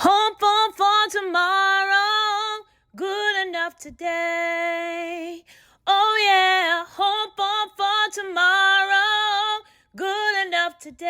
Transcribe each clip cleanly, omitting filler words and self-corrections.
Hope for tomorrow, good enough today. Oh yeah, hope for tomorrow, good enough today.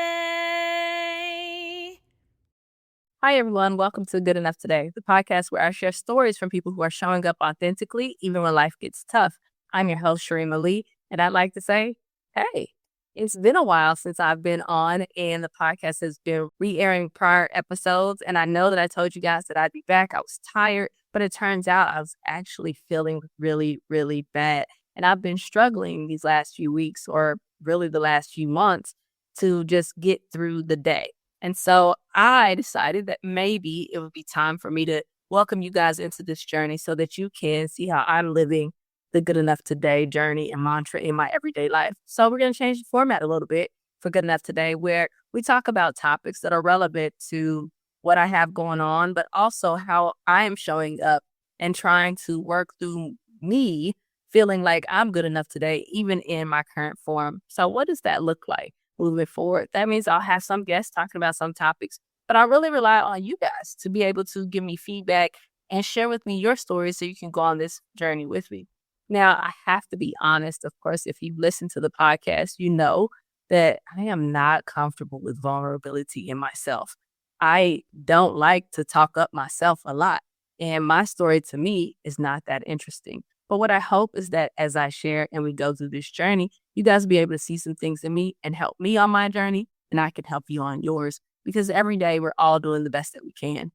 Hi, everyone. Welcome to Good Enough Today, the podcast where I share stories from people who are showing up authentically, even when life gets tough. I'm your host, Cheremma Lee, and I'd like to say, hey, it's been a while since I've been on, and the podcast has been re-airing prior episodes. And I know that I told you guys that I'd be back. I was tired, but it turns out I was actually feeling really, really bad. And I've been struggling these last few weeks, or really the last few months, to just get through the day. And so I decided that maybe it would be time for me to welcome you guys into this journey so that you can see how I'm living the Good Enough Today journey and mantra in my everyday life. So we're going to change the format a little bit for Good Enough Today, where we talk about topics that are relevant to what I have going on, but also how I am showing up and trying to work through me feeling like I'm good enough today, even in my current form. So what does that look like moving forward? That means I'll have some guests talking about some topics, but I really rely on you guys to be able to give me feedback and share with me your stories so you can go on this journey with me. Now, I have to be honest. Of course, if you listen to the podcast, you know that I am not comfortable with vulnerability in myself. I don't like to talk up myself a lot, and my story to me is not that interesting. But what I hope is that as I share and we go through this journey, you guys will be able to see some things in me and help me on my journey, and I can help you on yours, because every day we're all doing the best that we can.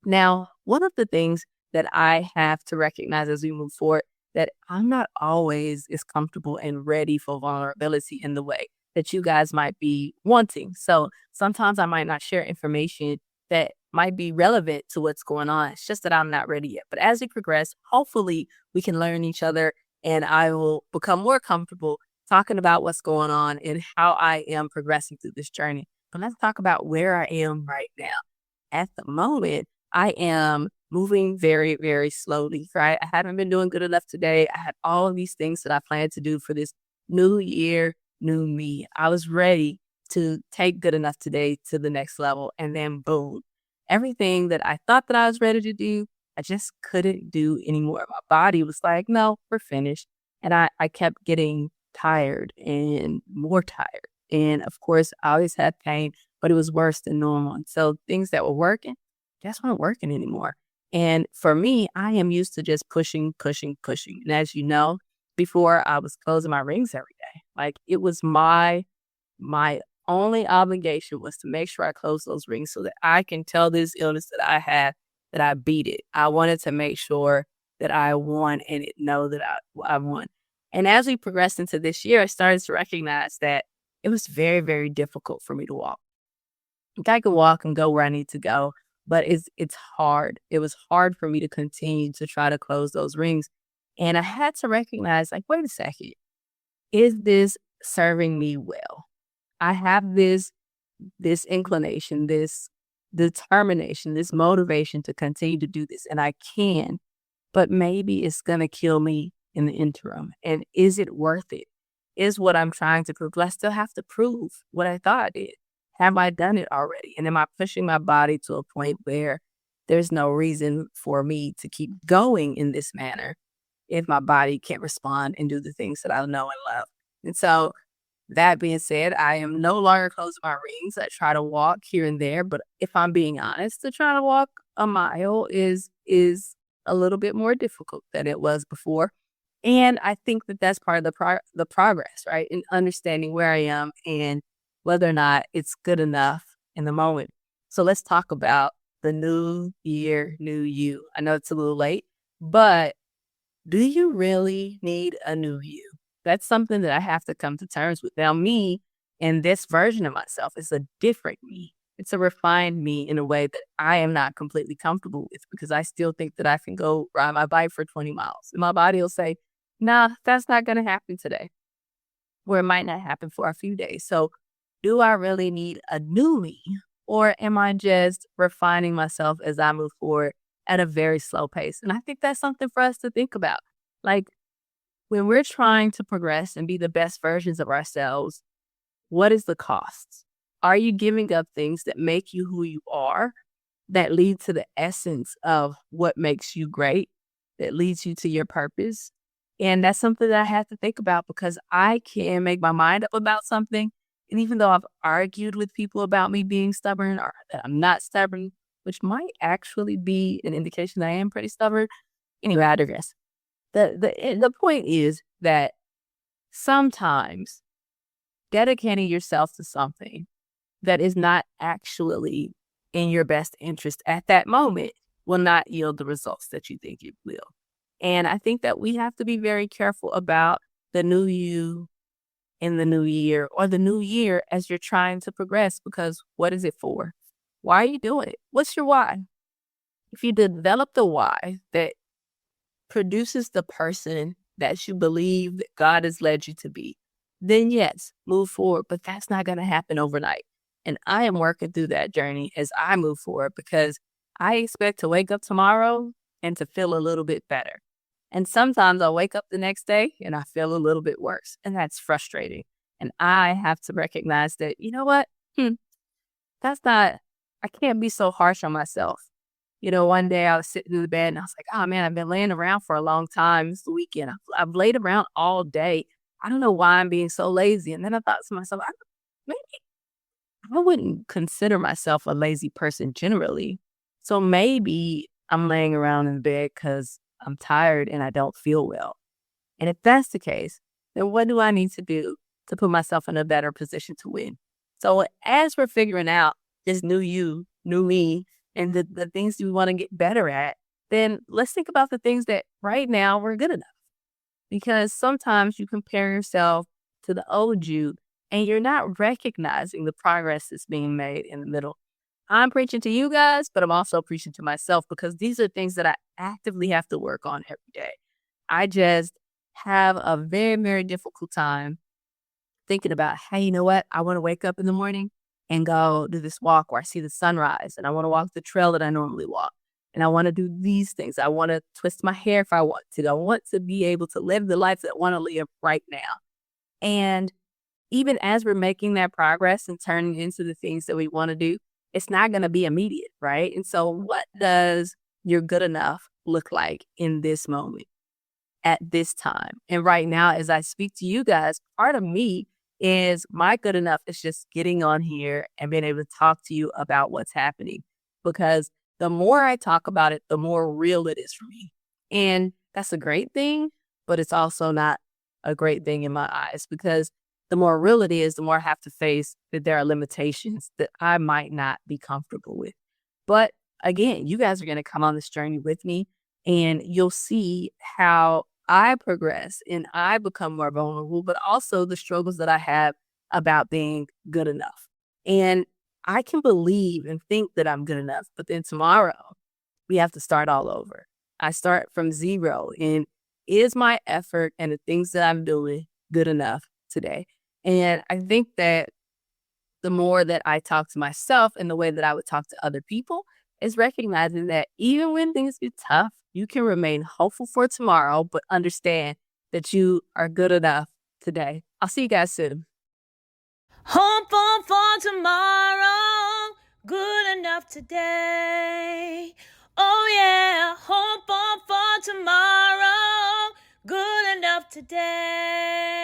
Now, one of the things that I have to recognize as we move forward, that I'm not always as comfortable and ready for vulnerability in the way that you guys might be wanting. So sometimes I might not share information that might be relevant to what's going on. It's just that I'm not ready yet. But as we progress, hopefully we can learn each other, and I will become more comfortable talking about what's going on and how I am progressing through this journey. But let's talk about where I am right now. At the moment, I am moving very, very slowly, right? I haven't been doing good enough today. I had all of these things that I planned to do for this new year, new me. I was ready to take good enough today to the next level. And then boom, everything that I thought that I was ready to do, I just couldn't do anymore. My body was like, no, we're finished. And I kept getting tired and more tired. And of course, I always had pain, but it was worse than normal. And so things that were working just weren't working anymore. And for me, I am used to just pushing, pushing, pushing. And as you know, before I was closing my rings every day. Like it was my only obligation was to make sure I close those rings so that I can tell this illness that I had that I beat it. I wanted to make sure that I won and know that I won. And as we progressed into this year, I started to recognize that it was very, very difficult for me to walk. I could walk and go where I need to go, but it's hard. It was hard for me to continue to try to close those rings. And I had to recognize, like, wait a second, is this serving me well? I have this inclination, this determination, this motivation to continue to do this, and I can, but maybe it's gonna kill me in the interim. And is it worth it? Is what I'm trying to prove? Do I still have to prove what I thought I did? Have I done it already? And am I pushing my body to a point where there's no reason for me to keep going in this manner if my body can't respond and do the things that I know and love? And so that being said, I am no longer closing my rings. I try to walk here and there, but if I'm being honest, to try to walk a mile is a little bit more difficult than it was before. And I think that that's part of the progress, right? In understanding where I am and whether or not it's good enough in the moment. So let's talk about the new year, new you. I know it's a little late, but do you really need a new you? That's something that I have to come to terms with. Now, me and this version of myself is a different me. It's a refined me in a way that I am not completely comfortable with, because I still think that I can go ride my bike for 20 miles. And my body will say, nah, that's not going to happen today. Or it might not happen for a few days. So do I really need a new me? Or am I just refining myself as I move forward at a very slow pace? And I think that's something for us to think about. Like, when we're trying to progress and be the best versions of ourselves, what is the cost? Are you giving up things that make you who you are that lead to the essence of what makes you great, that leads you to your purpose. And that's something that I have to think about because I can make my mind up about something. And even though I've argued with people about me being stubborn or that I'm not stubborn, which might actually be an indication that I am pretty stubborn. Anyway, I digress. The point is that sometimes dedicating yourself to something that is not actually in your best interest at that moment will not yield the results that you think it will. And I think that we have to be very careful about the new you in the new year or the new year as you're trying to progress, because what is it for? Why are you doing it? What's your why? If you develop the why that produces the person that you believe that God has led you to be, then yes, move forward. But that's not going to happen overnight. And I am working through that journey as I move forward because I expect to wake up tomorrow and to feel a little bit better. And sometimes I'll wake up the next day and I feel a little bit worse. And that's frustrating. And I have to recognize that, you know what? That's not, I can't be so harsh on myself. You know, one day I was sitting in the bed and I was like, oh man, I've been laying around for a long time. It's the weekend. I've laid around all day. I don't know why I'm being so lazy. And then I thought to myself, maybe I wouldn't consider myself a lazy person generally. So maybe I'm laying around in bed because I'm tired and I don't feel well. And if that's the case, then what do I need to do to put myself in a better position to win? So as we're figuring out this new you, new me, and the things we want to get better at, then let's think about the things that right now we're good enough. Because sometimes you compare yourself to the old you and you're not recognizing the progress that's being made in the middle. I'm preaching to you guys, but I'm also preaching to myself because these are things that I actively have to work on every day. I just have a very, very difficult time thinking about, hey, you know what? I want to wake up in the morning and go do this walk where I see the sunrise, and I want to walk the trail that I normally walk. And I want to do these things. I want to twist my hair if I want to. I want to be able to live the life that I want to live right now. And even as we're making that progress and turning into the things that we want to do, it's not going to be immediate, right? And so what does your good enough look like in this moment, at this time? And right now, as I speak to you guys, part of me is my good enough is just getting on here and being able to talk to you about what's happening. Because the more I talk about it, the more real it is for me. And that's a great thing, but it's also not a great thing in my eyes because the more real it is, the more I have to face that there are limitations that I might not be comfortable with. But again, you guys are going to come on this journey with me and you'll see how I progress and I become more vulnerable, but also the struggles that I have about being good enough. And I can believe and think that I'm good enough, but then tomorrow we have to start all over. I start from zero. And is my effort and the things that I'm doing good enough today? And I think that the more that I talk to myself and the way that I would talk to other people is recognizing that even when things get tough, you can remain hopeful for tomorrow, but understand that you are good enough today. I'll see you guys soon. Hopeful for tomorrow, good enough today. Oh yeah, hopeful for tomorrow, good enough today.